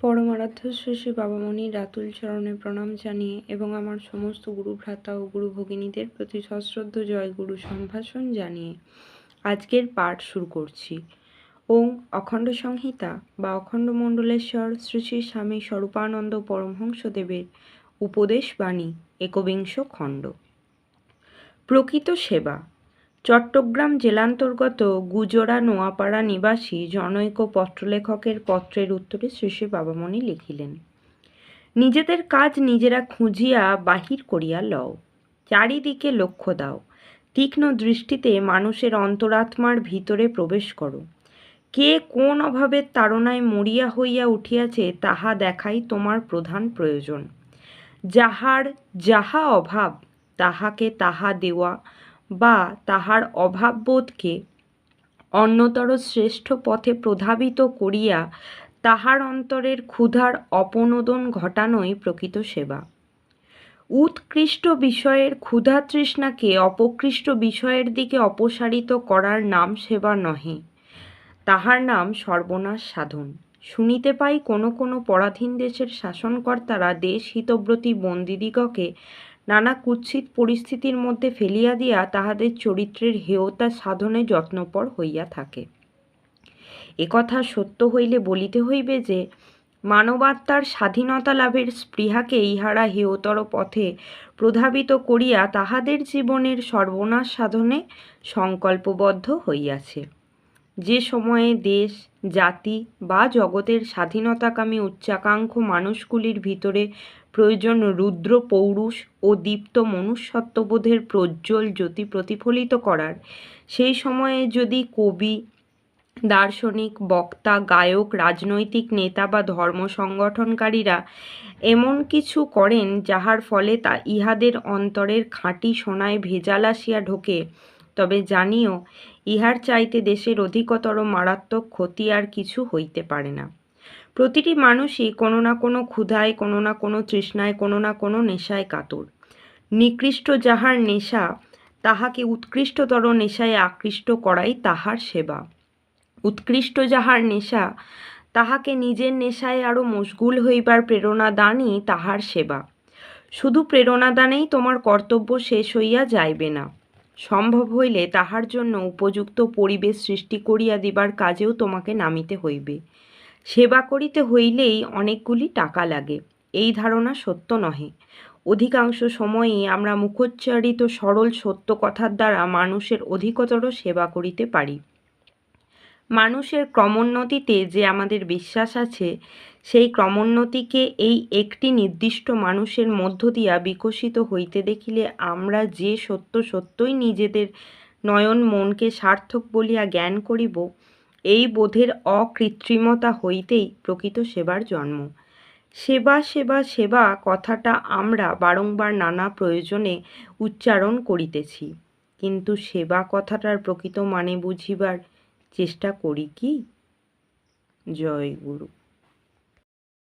পরমারাধ্য শ্রী শ্রী বাবামণির রাতুল চরণে প্রণাম জানিয়ে এবং আমার সমস্ত গুরু ভ্রাতা ও গুরু ভগিনীদের প্রতি সশ্রদ্ধ জয় গুরু সম্ভাষণ জানিয়ে আজকের পাঠ শুরু করছি। ওং অখণ্ড সংহিতা বা অখণ্ড মণ্ডলেশ্বর শ্রী শ্রী স্বামী স্বরূপানন্দ পরমহংসদেবের উপদেশ বাণী একবিংশ খণ্ড। প্রকৃত সেবা। চট্টগ্রাম জেলান্তর্গত গুজরা নোয়াপাড়া নিবাসী জনৈক পত্রলেখকের পত্রের উত্তরে শ্রী শ্রী বাবামণি লিখিলেন, নিজেদের কাজ নিজেরা খুঁজিয়া বাহির করিয়া লও, চারিদিকে লক্ষ্য দাও, তীক্ষ্ণ দৃষ্টিতে মানুষের অন্তরাত্মার ভিতরে প্রবেশ করো। কে কোন অভাবের তাড়নায় মরিয়া হইয়া উঠিয়াছে তাহা দেখাই তোমার প্রধান প্রয়োজন। যাহার যাহা অভাব তাহাকে তাহা দেওয়া বা তাহার অভাববোধকে অন্যতর শ্রেষ্ঠ পথে প্রধাবিত করিয়া তাহার অন্তরের ক্ষুধার অপনোদন ঘটানোই প্রকৃত সেবা। উৎকৃষ্ট বিষয়ের ক্ষুধা তৃষ্ণাকে অপকৃষ্ট বিষয়ের দিকে অপসারিত করার নাম সেবা নহে, তাহার নাম সর্বনাশ সাধন। শুনিতে পাই কোনো কোনো পরাধীন দেশের শাসনকর্তারা দেশ হিতব্রতী বন্দীদিগকে নানা কুৎসিত পরিস্থিতির মধ্যে ফেলিয়া দিয়া তাহাদের চরিত্রের হেয়তা সাধনে যত্নপর হইয়া থাকে। একথা সত্য হইলে বলিতে হইবে যে মানবাত্মার স্বাধীনতা লাভের স্পৃহাকে ইহারা হেয়তর পথে প্রধাবিত করিয়া তাহাদের জীবনের সর্বনাশ সাধনে সংকল্পবদ্ধ হইয়াছে। যে সময়ে দেশ, জাতি বা জগতের স্বাধীনতাকামী উচ্চাকাঙ্ক্ষ মানুষগুলির ভিতরে প্রয়োজন রুদ্র পৌরুষ ও দীপ্ত মনুষ্যত্ববোধের প্রজ্জ্বল জ্যোতি প্রতিফলিত করার, সেই সময়ে যদি কবি, দার্শনিক, বক্তা, গায়ক, রাজনৈতিক নেতা বা ধর্ম সংগঠনকারীরা এমন কিছু করেন যাহার ফলে তা ইহাদের অন্তরের খাঁটি সোনায় ভেজাল আসিয়া ঢোকে, তবে জানিও ইহার চাইতে দেশের অধিকতর মারাত্মক ক্ষতি আর কিছু হইতে পারে না। প্রতিটি মানুষই কোনো না কোনো ক্ষুধায়, কোনো না কোনো তৃষ্ণায়, কোনো না কোনো নেশায় কাতর। নিকৃষ্ট যাহার নেশা তাহাকে উৎকৃষ্টতর নেশায় আকৃষ্ট করাই তাহার সেবা। উৎকৃষ্ট যাহার নেশা তাহাকে নিজের নেশায় আরও মশগুল হইবার প্রেরণা দানই তাহার সেবা। শুধু প্রেরণা দানেই তোমার কর্তব্য শেষ হইয়া যাইবে না, সম্ভব হইলে তাহার জন্য উপযুক্ত পরিবেশ সৃষ্টি করিয়া দিবার কাজেও তোমাকে নামিতে হইবে। সেবা করিতে হইলেই অনেকগুলি টাকা লাগে, এই ধারণা সত্য নহে। অধিকাংশ সময়ই আমরা মুখোচ্চারিত সরল সত্য কথার দ্বারা মানুষের অধিকতর সেবা করিতে পারি। মানুষের ক্রমোন্নতিতে যে আমাদের বিশ্বাস আছে, সেই ক্রমোন্নতিকে এই একটি নির্দিষ্ট মানুষের মধ্য দিয়া বিকশিত হইতে দেখিলে আমরা যে সত্য সত্যই নিজেদের নয়ন মনকে সার্থক বলিয়া জ্ঞান করিব, এই বোধের অকৃত্রিমতা হইতেই প্রকৃত সেবার জন্ম। সেবা সেবা সেবা কথাটা আমরা বারংবার নানা প্রয়োজনে উচ্চারণ করিতেছি, কিন্তু সেবা কথাটার প্রকৃত মানে বুঝিবার চেষ্টা করি কি? জয় গুরু।